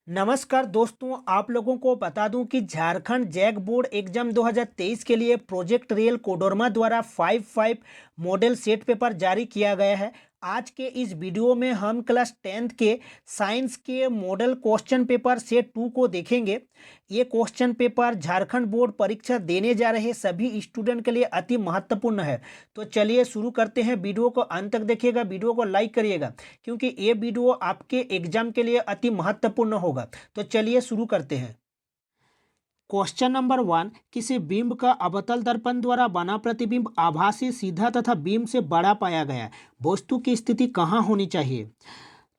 नमस्कार दोस्तों, आप लोगों को बता दूं कि झारखंड जैक बोर्ड एग्जाम 2023 के लिए प्रोजेक्ट रियल कोडरमा द्वारा 5 मॉडल सेट पेपर जारी किया गया है। आज के इस वीडियो में हम क्लास 10th के साइंस के मॉडल क्वेश्चन पेपर सेट 2 को देखेंगे। ये क्वेश्चन पेपर झारखंड बोर्ड परीक्षा देने जा रहे सभी स्टूडेंट के लिए अति महत्वपूर्ण है। तो चलिए शुरू करते हैं। वीडियो को अंत तक देखिएगा, वीडियो को लाइक करिएगा क्योंकि ये वीडियो आपके एग्जाम के लिए अति महत्वपूर्ण होगा। तो चलिए शुरू करते हैं। क्वेश्चन नंबर 1, किसी बिंब का अवतल दर्पण द्वारा बना प्रतिबिंब आभासी, सीधा तथा बिंब से बड़ा पाया गया। वस्तु की स्थिति कहाँ होनी चाहिए?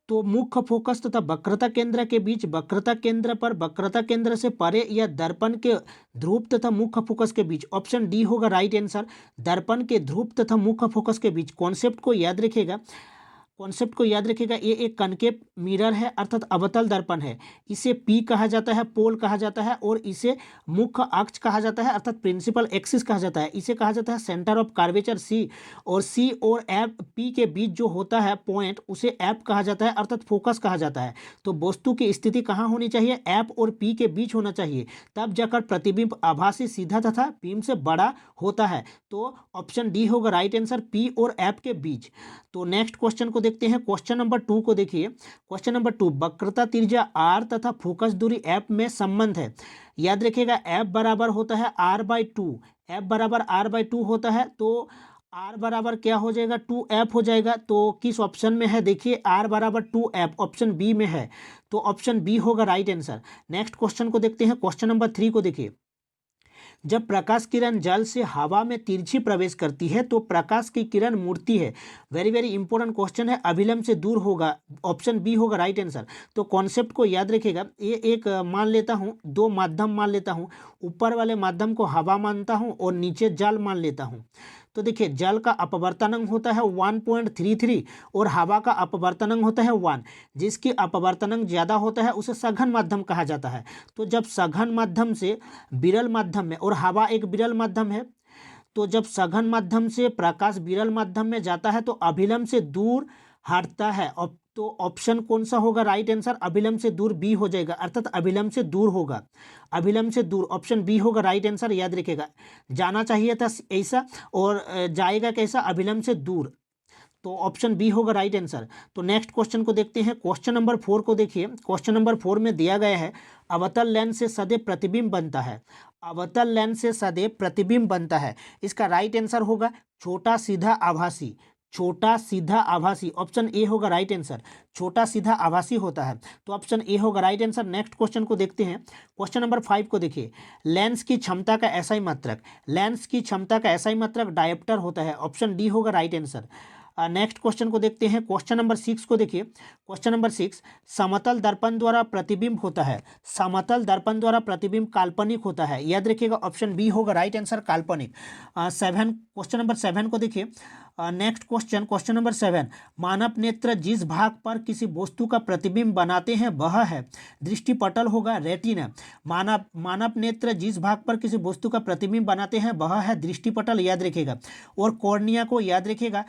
तो मुख्य फोकस तथा वक्रता केंद्र के बीच, वक्रता केंद्र पर, वक्रता केंद्र से परे या दर्पण के ध्रुव तथा मुख्य फोकस के बीच। ऑप्शन डी होगा राइट आंसर। दर्पण के ध्रुव तथा मुख्य फोकस के बीच। कॉन्सेप्ट को याद रखिएगा, ये एक कनकेव मिरर है अर्थात अवतल दर्पण है। इसे पी कहा जाता है, पोल कहा जाता है, और इसे मुख्य अक्ष कहा जाता है अर्थात प्रिंसिपल एक्सिस कहा जाता है। इसे कहा जाता है सेंटर ऑफ कर्वेचर सी, और सी और एफ पी के बीच जो होता है पॉइंट, उसे एफ कहा जाता है अर्थात फोकस कहा जाता है। तो वस्तु की स्थिति कहाँ होनी चाहिए? एफ और पी के बीच होना चाहिए, तब जाकर प्रतिबिंब आभासी, सीधा तथा बिंब से बड़ा होता है। तो ऑप्शन डी होगा राइट आंसर, पी और एफ के बीच। तो नेक्स्ट क्वेश्चन को देखते हैं। क्वेश्चन नंबर 2 को देखिए। क्वेश्चन नंबर 2, वक्रता त्रिज्या आर तथा फोकस दूरी एफ में संबंध है। याद रखिएगा, एफ बराबर होता है r/2। एफ बराबर r/2 होता है, तो r बराबर क्या हो जाएगा? 2f हो जाएगा। तो किस ऑप्शन में है? देखिए, r बराबर 2f ऑप्शन बी में है, तो ऑप्शन बी होगा राइट आंसर। नेक्स्ट क्वेश्चन को देखते हैं। क्वेश्चन नंबर 3 को देखिए। जब प्रकाश किरण जल से हवा में तिरछी प्रवेश करती है तो प्रकाश की किरण मुड़ती है। वेरी वेरी इंपॉर्टेंट क्वेश्चन है। अभिलंब से दूर होगा, ऑप्शन बी होगा राइट आंसर। तो कॉन्सेप्ट को याद रखिएगा। ये एक मान लेता हूँ, दो माध्यम मान लेता हूँ। ऊपर वाले माध्यम को हवा मानता हूँ और नीचे जल मान लेता हूँ। तो देखिए, जल का अपवर्तनांक होता है 1.33 और हवा का अपवर्तनांक होता है 1। जिसकी अपवर्तनांक ज़्यादा होता है उसे सघन माध्यम कहा जाता है। तो जब सघन माध्यम से विरल माध्यम में, और हवा एक विरल माध्यम है, तो जब सघन माध्यम से प्रकाश विरल माध्यम में जाता है तो अभिलंब से दूर हटता है। तो ऑप्शन कौन सा होगा राइट आंसर? अभिलंब से दूर बी हो जाएगा, अर्थात अभिलंब से दूर होगा। अभिलंब से दूर, ऑप्शन बी होगा राइट आंसर। याद रखिएगा, जाना चाहिए था ऐसा, और जाएगा कैसा? अभिलंब से दूर। तो ऑप्शन बी होगा राइट आंसर। तो नेक्स्ट क्वेश्चन को देखते हैं। क्वेश्चन नंबर 4 को देखिए। क्वेश्चन नंबर 4 में दिया गया है, अवतल लेंस से सदैव प्रतिबिंब बनता है। अवतल लेंस से सदैव प्रतिबिंब बनता है। इसका राइट आंसर होगा छोटा सीधा आभासी। छोटा सीधा आभासी, ऑप्शन ए होगा राइट आंसर। छोटा सीधा आभासी होता है, तो ऑप्शन ए होगा राइट आंसर। नेक्स्ट क्वेश्चन को देखते हैं। क्वेश्चन नंबर 5 को देखिए। लेंस की क्षमता का एसआई मात्रक, लेंस की क्षमता का एसआई मात्रक डायोप्टर होता है। ऑप्शन डी होगा राइट आंसर। नेक्स्ट क्वेश्चन को देखते हैं। क्वेश्चन नंबर 6 को देखिए। क्वेश्चन नंबर 6, समतल दर्पण द्वारा प्रतिबिंब होता है। समतल दर्पण द्वारा प्रतिबिंब काल्पनिक होता है। याद रखिएगा, ऑप्शन बी होगा राइट आंसर, काल्पनिक। 7, क्वेश्चन नंबर 7 को देखिए। नेक्स्ट क्वेश्चन, क्वेश्चन नंबर 7, मानव नेत्र जिस भाग पर किसी वस्तु का प्रतिबिंब बनाते हैं वह है। दृष्टिपटल होगा, रेटिना। मानव नेत्र जिस भाग पर किसी वस्तु का प्रतिबिंब बनाते हैं वह है दृष्टिपटल, याद रखिएगा। और कॉर्निया को याद रखिएगा,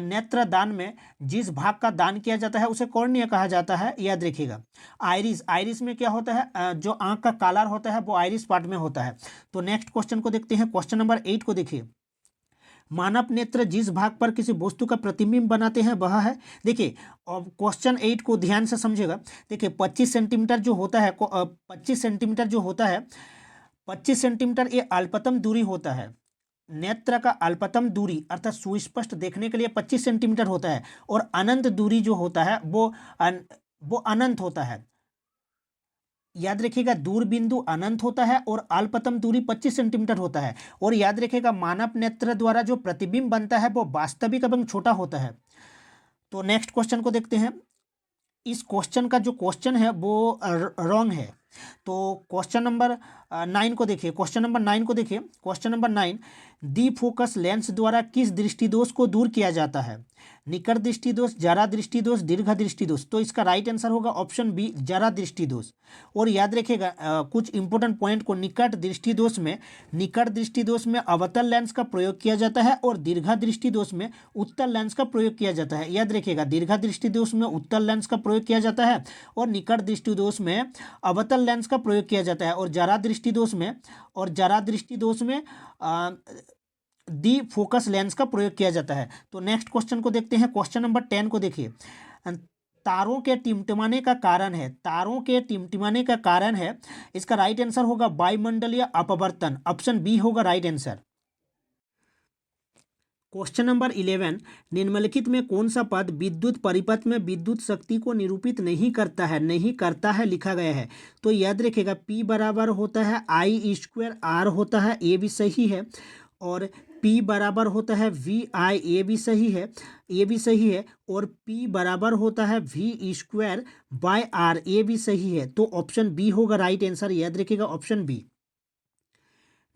नेत्र दान में जिस भाग का दान किया जाता है उसे कॉर्निया कहा जाता है, याद रखिएगा। आइरिस, आइरिस में क्या होता है? जो आंख का कलर होता है वो आइरिस पार्ट में होता है। तो नेक्स्ट क्वेश्चन को देखते हैं। क्वेश्चन नंबर 8 को देखिए। मानव नेत्र जिस भाग पर किसी वस्तु का प्रतिबिंब बनाते हैं वह है, देखिए, और क्वेश्चन 8 को ध्यान से समझिएगा। देखिए, 25 सेंटीमीटर जो होता है, 25 सेंटीमीटर जो होता है, 25 सेंटीमीटर ये अल्पतम दूरी होता है। नेत्र का अल्पतम दूरी अर्थात सुस्पष्ट देखने के लिए 25 सेंटीमीटर होता है, और अनंत दूरी जो होता है वो अनंत होता है। याद रखिएगा, दूर बिंदु अनंत होता है और अल्पतम दूरी 25 सेंटीमीटर होता है। और याद रखिएगा, मानव नेत्र द्वारा जो प्रतिबिंब बनता है वो वास्तविक एवं छोटा होता है। तो नेक्स्ट क्वेश्चन को देखते हैं। इस क्वेश्चन का जो क्वेश्चन है वो रॉन्ग है। तो क्वेश्चन नंबर 9 को देखिए। क्वेश्चन नंबर 9 को देखिए। क्वेश्चन नंबर 9, दी फोकस लेंस द्वारा किस दृष्टि दोष को दूर किया जाता है? निकट दृष्टि दोष, जरा दृष्टि दोष, दीर्घ दृष्टि दोष। तो इसका राइट आंसर होगा ऑप्शन बी, जरा दृष्टि दोष। और याद रखिएगा कुछ इंपॉर्टेंट पॉइंट को, निकट दृष्टि दोष में अवतल लेंस का प्रयोग किया जाता है और दीर्घ दृष्टि दोष में उत्तल लेंस का प्रयोग किया जाता है। याद रखिएगा, दीर्घ दृष्टि दोष में उत्तल लेंस का प्रयोग किया जाता है और निकट दृष्टि दोष में अवतल लेंस का प्रयोग किया जाता है। और जरा दृष्टि दोष में दी फोकस लेंस का प्रयोग किया जाता है। तो नेक्स्ट क्वेश्चन को देखते हैं। क्वेश्चन नंबर 10 को देखिए। तारों के टिमटिमाने का कारण है, इसका राइट आंसर होगा वायुमंडलीय अपवर्तन। ऑप्शन बी होगा राइट आंसर। क्वेश्चन नंबर 11, निम्नलिखित में कौन सा पद विद्युत परिपथ में विद्युत शक्ति को निरूपित नहीं करता है लिखा गया है? तो याद रखिएगा, P बराबर होता है I² R होता है, ये भी सही है। और P बराबर होता है VI, ये भी सही है। और P बराबर होता है V²/R, ये भी सही है। तो ऑप्शन बी होगा राइट आंसर। याद रखिएगा, ऑप्शन बी।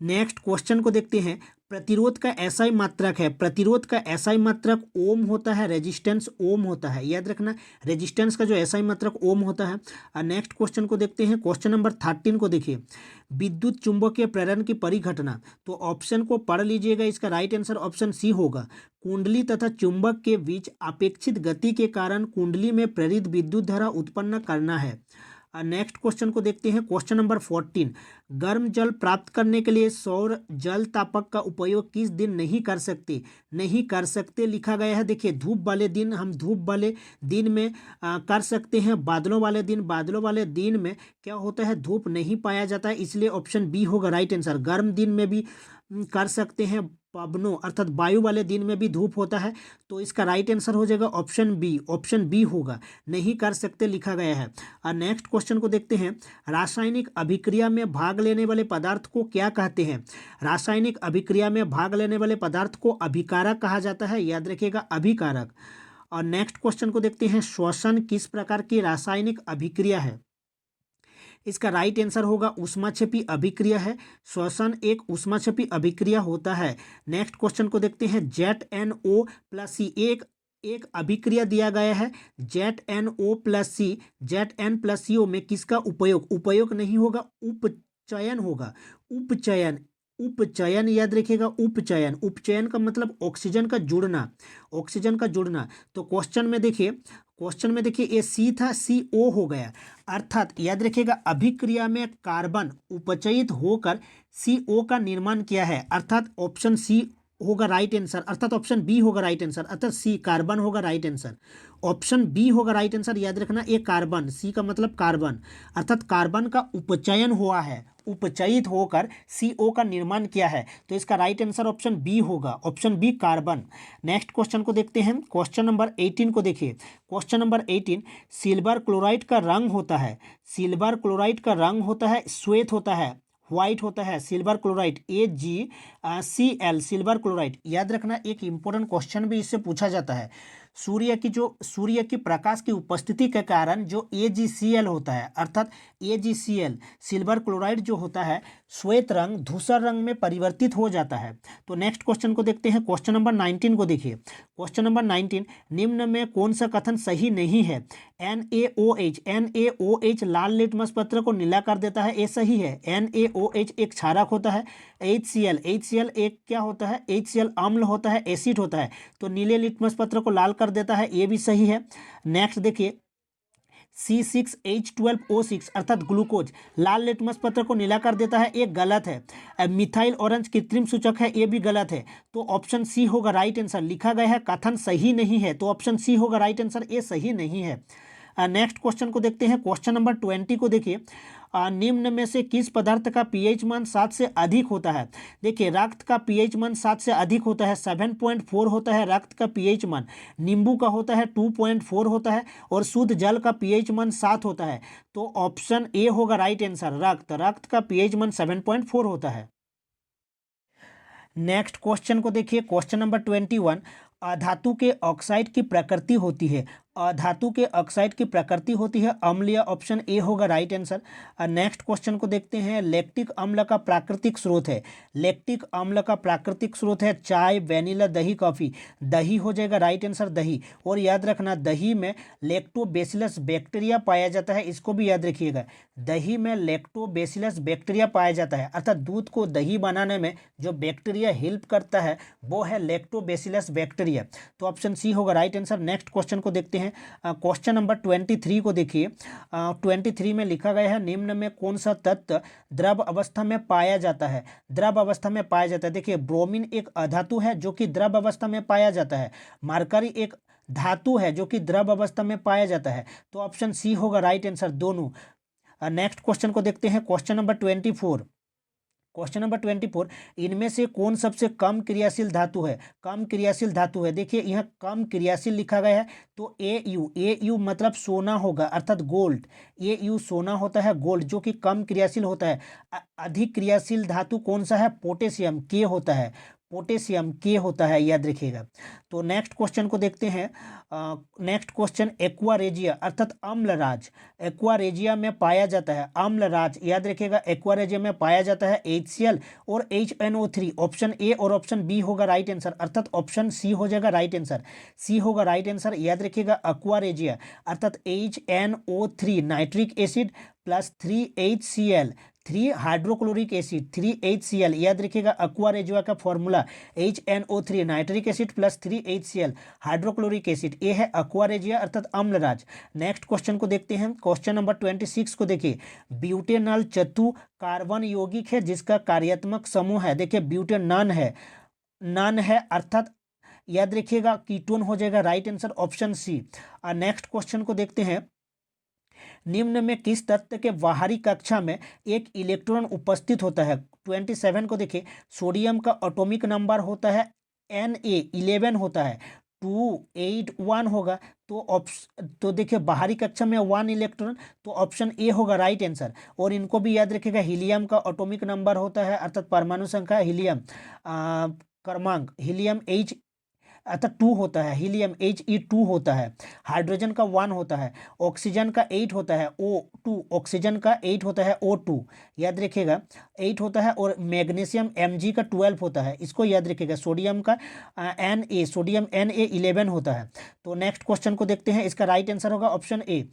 नेक्स्ट क्वेश्चन को देखते हैं। प्रतिरोध का एसआई मात्रक ओम होता है, रेजिस्टेंस ओम होता है। याद रखना, रेजिस्टेंस का जो एसआई मात्रक ओम होता है। नेक्स्ट क्वेश्चन को देखते हैं। क्वेश्चन नंबर 13 को देखिए। विद्युत चुंबकीय प्रेरण की परिघटना, तो ऑप्शन को पढ़ लीजिएगा। इसका राइट आंसर ऑप्शन सी होगा। कुंडली तथा चुंबक के बीच अपेक्षित गति के कारण कुंडली में प्रेरित विद्युत धारा उत्पन्न करना है। नेक्स्ट क्वेश्चन को देखते हैं। क्वेश्चन नंबर 14, गर्म जल प्राप्त करने के लिए सौर जल तापक का उपयोग किस दिन नहीं कर सकते लिखा गया है। देखिए, धूप वाले दिन हम धूप वाले दिन में कर सकते हैं। बादलों वाले दिन में क्या होता है, धूप नहीं पाया जाता है, इसलिए ऑप्शन बी होगा राइट आंसर। गर्म दिन में भी कर सकते हैं, पवनों अर्थात वायु वाले दिन में भी धूप होता है। तो इसका राइट आंसर हो जाएगा ऑप्शन बी होगा, नहीं कर सकते लिखा गया है। और नेक्स्ट क्वेश्चन को देखते हैं। रासायनिक अभिक्रिया में भाग लेने वाले पदार्थ को क्या कहते हैं? रासायनिक अभिक्रिया में भाग लेने वाले पदार्थ को अभिकारक कहा जाता है। याद रखिएगा, अभिकारक। और नेक्स्ट क्वेश्चन को देखते हैं। श्वसन किस प्रकार की रासायनिक अभिक्रिया है? इसका राइट आंसर होगा ऊष्माक्षेपी अभिक्रिया है। श्वसन एक ऊष्माक्षेपी अभिक्रिया होता है। नेक्स्ट क्वेश्चन को देखते हैं। ZnO+C एक अभिक्रिया दिया गया है, ZnO+C में किसका उपयोग नहीं होगा, उपचयन होगा। उपचयन याद रखिएगा, उपचयन का मतलब ऑक्सीजन का जुड़ना। तो क्वेश्चन में देखिए ये सी था, CO हो गया। अर्थात याद रखिएगा, अभिक्रिया में कार्बन उपचयित होकर CO का निर्माण किया है। अर्थात ऑप्शन सी होगा राइट आंसर, अर्थात ऑप्शन बी होगा राइट आंसर। अर्थात सी कार्बन होगा राइट आंसर। ऑप्शन बी होगा राइट आंसर। याद रखना, ये कार्बन, सी का मतलब कार्बन, अर्थात कार्बन का उपचयन हुआ है, उपचयित होकर CO का निर्माण किया है। तो इसका राइट आंसर ऑप्शन बी होगा, option B carbon. Next question को देखते हैं। क्वेश्चन नंबर 18 को देखिए। क्वेश्चन नंबर 18, सिल्वर क्लोराइड का रंग होता है श्वेत होता है, व्हाइट होता है। Silver chloride AgCl, silver chloride. याद रखना, एक इंपॉर्टेंट क्वेश्चन भी इससे पूछा जाता है। सूर्य की प्रकाश की उपस्थिति के कारण जो AgCl होता है, अर्थात AgCl सिल्वर क्लोराइड जो होता है श्वेत रंग धूसर रंग में परिवर्तित हो जाता है। तो नेक्स्ट क्वेश्चन को देखते हैं। क्वेश्चन नंबर 19 को देखिए। क्वेश्चन नंबर 19, निम्न में कौन सा कथन सही नहीं है? NaOH लाल लिटमस पत्र को नीला कर देता है, ये सही है। NaOH एक क्षारक होता है। HCl एक क्या होता है, HCl अम्ल होता है, एसिड होता है। तो नीले लिटमस पत्र को लाल कर देता है, ये भी सही है। नेक्स्ट देखिए, C6H12O6 अर्थात ग्लूकोज लाल लिटमस पत्र को नीला कर देता है, ये गलत है। मिथाइल ऑरेंज कृत्रिम सूचक है, ये भी गलत है। तो ऑप्शन सी होगा राइट आंसर। लिखा गया है कथन सही नहीं है, तो ऑप्शन सी होगा राइट आंसर, ये सही नहीं है। नेक्स्ट क्वेश्चन को देखते हैं। क्वेश्चन नंबर 20 को देखिए। निम्न में से किस पदार्थ का pH मान 7 से अधिक होता है? देखिए, रक्त का pH मान 7 से अधिक होता है, 7.4 होता है रक्त का pH मान। नींबू का होता है 2.4 होता है और शुद्ध जल का pH मान 7 होता है। तो ऑप्शन ए होगा राइट आंसर। रक्त का pH मान 7.4 होता है। नेक्स्ट क्वेश्चन को देखिए। क्वेश्चन नंबर 21, अधातु के ऑक्साइड की प्रकृति होती है। धातु के ऑक्साइड की प्रकृति होती है अम्लीय, ऑप्शन ए होगा राइट आंसर। नेक्स्ट क्वेश्चन को देखते हैं, लैक्टिक अम्ल का प्राकृतिक स्रोत है, लैक्टिक अम्ल का प्राकृतिक स्रोत है चाय, वेनिला, दही, कॉफी। दही हो जाएगा राइट आंसर, दही। और याद रखना दही में लैक्टोबैसिलस बैक्टीरिया पाया जाता है, इसको भी याद रखिएगा, दही में लैक्टोबैसिलस बैक्टीरिया पाया जाता है, अर्थात दूध को दही बनाने में जो बैक्टीरिया हेल्प करता है वो है लैक्टोबैसिलस बैक्टीरिया। तो ऑप्शन सी होगा राइट आंसर। नेक्स्ट क्वेश्चन को देखते हैं, क्वेश्चन नंबर 23 को देखिए। 23 में लिखा गया है, निम्न में कौन सा तत्व द्रव अवस्था में पाया जाता है, द्रव अवस्था में पाया जाता है। देखिए ब्रोमीन एक अधातु है जो कि द्रव अवस्था में पाया जाता है, मरकरी एक धातु है जो कि द्रव अवस्था में पाया जाता है। तो ऑप्शन सी होगा राइट आंसर, दोनों। नेक्स्ट क्वेश्चन को देखते हैं, क्वेश्चन नंबर 24। क्वेश्चन नंबर 24, इनमें से कौन सबसे कम क्रियाशील धातु है, कम क्रियाशील धातु है। देखिए यहाँ कम क्रियाशील लिखा गया है, तो ए यू मतलब सोना होगा, अर्थात गोल्ड। ए यू सोना होता है, गोल्ड जो कि कम क्रियाशील होता है। अधिक क्रियाशील धातु कौन सा है, पोटेशियम, के होता है, पोटेशियम के होता है, याद रखिएगा। तो नेक्स्ट क्वेश्चन को देखते हैं। नेक्स्ट क्वेश्चन, एक्वारेजिया अर्थात अम्लराज, एक्वारेजिया में पाया जाता है अम्लराज, याद रखिएगा एक्वारेजिया में पाया जाता है HCl और HNO3। ऑप्शन ए और ऑप्शन बी होगा राइट आंसर, अर्थात ऑप्शन सी हो जाएगा राइट आंसर, सी होगा राइट आंसर। याद रखिएगा एक्वारेजिया अर्थात HNO3 nitric acid plus 3HCl, 3 hydrochloric acid, 3HCl, याद रखिएगा एक्वारेजिया का formula HNO3 nitric acid plus 3HCl hydrochloric acid, ये है एक्वारेजिया अर्थात अम्लराज। नेक्स्ट क्वेश्चन को देखते हैं, क्वेश्चन नंबर 26 को देखिए। ब्यूटेनॉल चतु कार्बन यौगिक है जिसका कार्यात्मक समूह है, देखिए ब्यूटेनॉन है, नॉन है, अर्थात याद रखिएगा कीटोन हो जाएगा right answer, option C. Next question को देखते हैं, निम्न में किस तत्व के बाहरी कक्षा में एक इलेक्ट्रॉन उपस्थित होता है। 27 को देखिए, सोडियम का एटॉमिक नंबर होता है Na11 होता है, 281 होगा। तो देखिए बाहरी कक्षा में 1 इलेक्ट्रॉन, तो ऑप्शन ए होगा राइट आंसर। और इनको भी याद रखिएगा, हीलियम का एटॉमिक नंबर होता है अर्थात परमाणु संख्या, हीलियम क्रमांक, हीलियम H अर्थात 2 होता है, हीलियम He2 होता है, हाइड्रोजन का 1 होता है, ऑक्सीजन का 8 होता है O2, ऑक्सीजन का 8 होता है O2, याद रखिएगा 8 होता है। और मैग्नीशियम Mg का 12 होता है, इसको याद रखिएगा। सोडियम का सोडियम Na11 होता है। तो नेक्स्ट क्वेश्चन को देखते हैं, इसका राइट आंसर होगा ऑप्शन ए।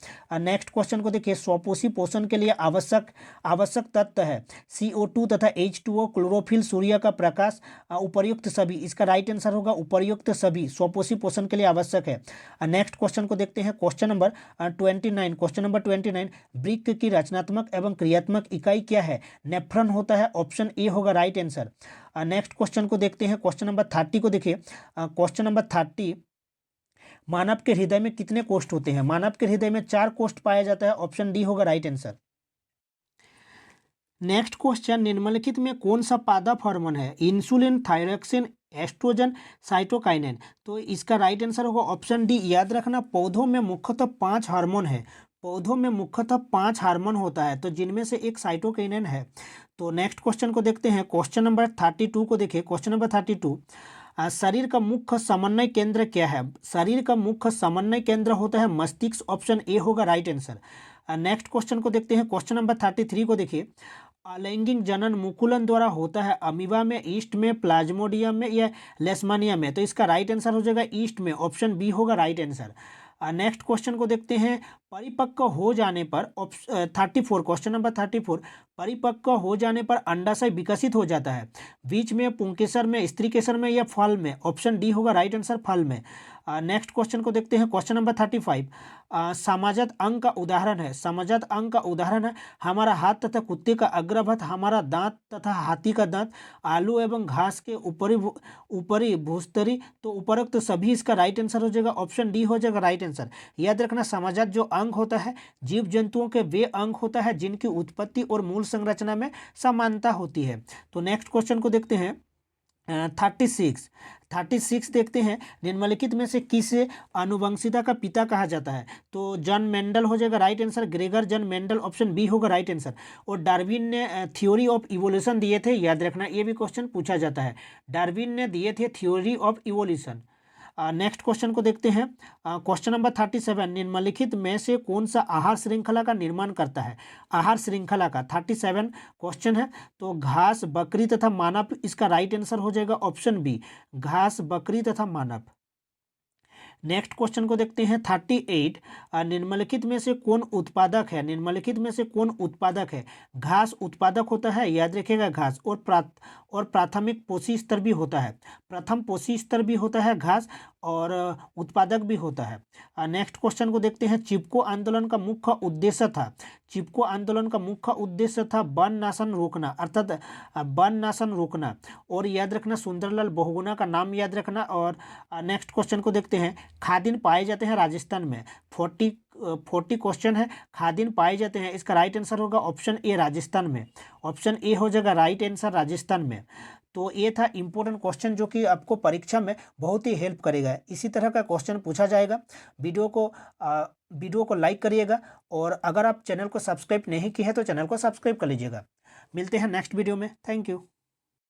नेक्स्ट क्वेश्चन को देखिए, स्वपोषी पोषण के लिए आवश्यक तत्व है CO2 तथा H2O, क्लोरोफिल, सूर्य का प्रकाश, उपर्युक्त सभी, इसका राइट आंसर होगा उपर्युक्त सभी स्वपोषी पोषण के लिए आवश्यक है। नेक्स्ट क्वेश्चन को देखते हैं, क्वेश्चन नंबर 29। क्वेश्चन नंबर 29, वृक्क की रचनात्मक एवं क्रियात्मक इकाई क्या है, नेफ्रॉन होता है, ऑप्शन ए होगा राइट आंसर। नेक्स्ट क्वेश्चन को देखते हैं, क्वेश्चन नंबर 30 को देखिए। क्वेश्चन नंबर 30, मानव के हृदय में कितने कोष्ठ होते हैं, मानव के हृदय में 4 कोष्ठ पाया जाता है, ऑप्शन डी होगा राइट आंसर। नेक्स्ट क्वेश्चन, निम्नलिखित में कौन सा पादप हार्मोन है, इंसुलिन, थायरॉक्सिन, एस्ट्रोजन, साइटोकाइनेन। तो इसका राइट आंसर होगा ऑप्शन डी। याद रखना पौधों में मुख्यतः 5 हार्मोन है, पौधों में मुख्यतः 5 हार्मोन होता है, तो जिनमें से एक साइटोकाइनेन है। तो नेक्स्ट क्वेश्चन को देखते हैं, क्वेश्चन नंबर 32 को देखिए। क्वेश्चन नंबर 32, शरीर का मुख्य समन्वय केंद्र क्या है, शरीर का मुख्य समन्वय केंद्र होता है मस्तिष्क, ऑप्शन ए होगा राइट आंसर। नेक्स्ट क्वेश्चन को देखते हैं, क्वेश्चन नंबर 33 को देखिए। अलैंगिक जनन मुकुलन द्वारा होता है अमीबा में, ईस्ट में, प्लाज्मोडियम में या लेशमानिया में। तो इसका राइट आंसर हो जाएगा ईस्ट में, ऑप्शन बी होगा राइट आंसर। नेक्स्ट क्वेश्चन को देखते हैं, परिपक्व हो जाने पर 34, क्वेश्चन नंबर 34, परिपक्व हो जाने पर अंडाशय विकसित हो जाता है, बीज में, पुंकेसर में, स्त्रीकेसर में या फल में, ऑप्शन डी होगा राइट आंसर, फल में। नेक्स्ट क्वेश्चन को देखते हैं, क्वेश्चन नंबर 35, समाजत अंग का उदाहरण है, समाजत अंग का उदाहरण है हमारा हाथ तथा कुत्ते का अग्रभत, हमारा दांत तथा हाथी का दांत, आलू एवं घास के ऊपरी भूस्तरी। तो उपरोक्त सभी इसका राइट आंसर हो जाएगा, ऑप्शन डी हो जाएगा राइट आंसर। याद रखना समाजत जो अंग होता है जीव जंतुओं के वे अंग होता है जिनकी उत्पत्ति और मूल संरचना में समानता होती है। तो नेक्स्ट क्वेश्चन को देखते हैं, 36 देखते हैं, निम्नलिखित में से किसे आनुवंशिकता का पिता कहा जाता है। तो जॉन मेंडल हो जाएगा right answer, Gregor John Mendel, option B होगा राइट आंसर। और डार्विन ने थ्योरी ऑफ इवोल्यूशन दिए थे, याद रखना ये भी क्वेश्चन पूछा जाता है, डार्विन ने दिए थे theory of evolution. Next question को देखते हैं। क्वेश्चन नंबर 37, निम्नलिखित में से कौन सा आहार श्रृंखला का निर्माण करता है? आहार श्रृंखला का 37 क्वेश्चन है। तो घास, बकरी तथा मानव इसका राइट आंसर हो जाएगा ऑप्शन बी, घास, बकरी तथा मानव। नेक्स्ट क्वेश्चन को देखते हैं 38, निम्नलिखित में से कौन उत्पादक है? निम्नलिखित में से कौन उत्पादक है? घास उत्पादक होता है, याद रखिएगा घास, और प्राथमिक पोषी स्तर भी होता है। प्रथम पोषी स्तर भी होता है घास, और उत्पादक भी होता है। नेक्स्ट क्वेश्चन को देखते हैं। चिपको आंदोलन का मुख्य उद्देश्य था, चिपको आंदोलन का मुख्य उद्देश्य था वन नाशन रोकना, अर्थात वन नाशन रोकना। और याद रखना सुंदरलाल बहुगुणा का नाम याद रखना। और नेक्स्ट क्वेश्चन को देखते हैं। खादिन पाए जाते हैं राजस्थान में, 40 क्वेश्चन है। खादिन पाए जाते हैं, इसका राइट आंसर होगा ऑप्शन ए, राजस्थान में। ऑप्शन ए हो जाएगा राइट आंसर, राजस्थान में। तो ये था इंपॉर्टेंट क्वेश्चन जो कि आपको परीक्षा में बहुत ही हेल्प करेगा। इसी तरह का क्वेश्चन पूछा जाएगा। वीडियो को लाइक करिएगा, और अगर आप चैनल को सब्सक्राइब नहीं किए हैं तो चैनल को सब्सक्राइब कर लीजिएगा। मिलते हैं नेक्स्ट वीडियो में। Thank you.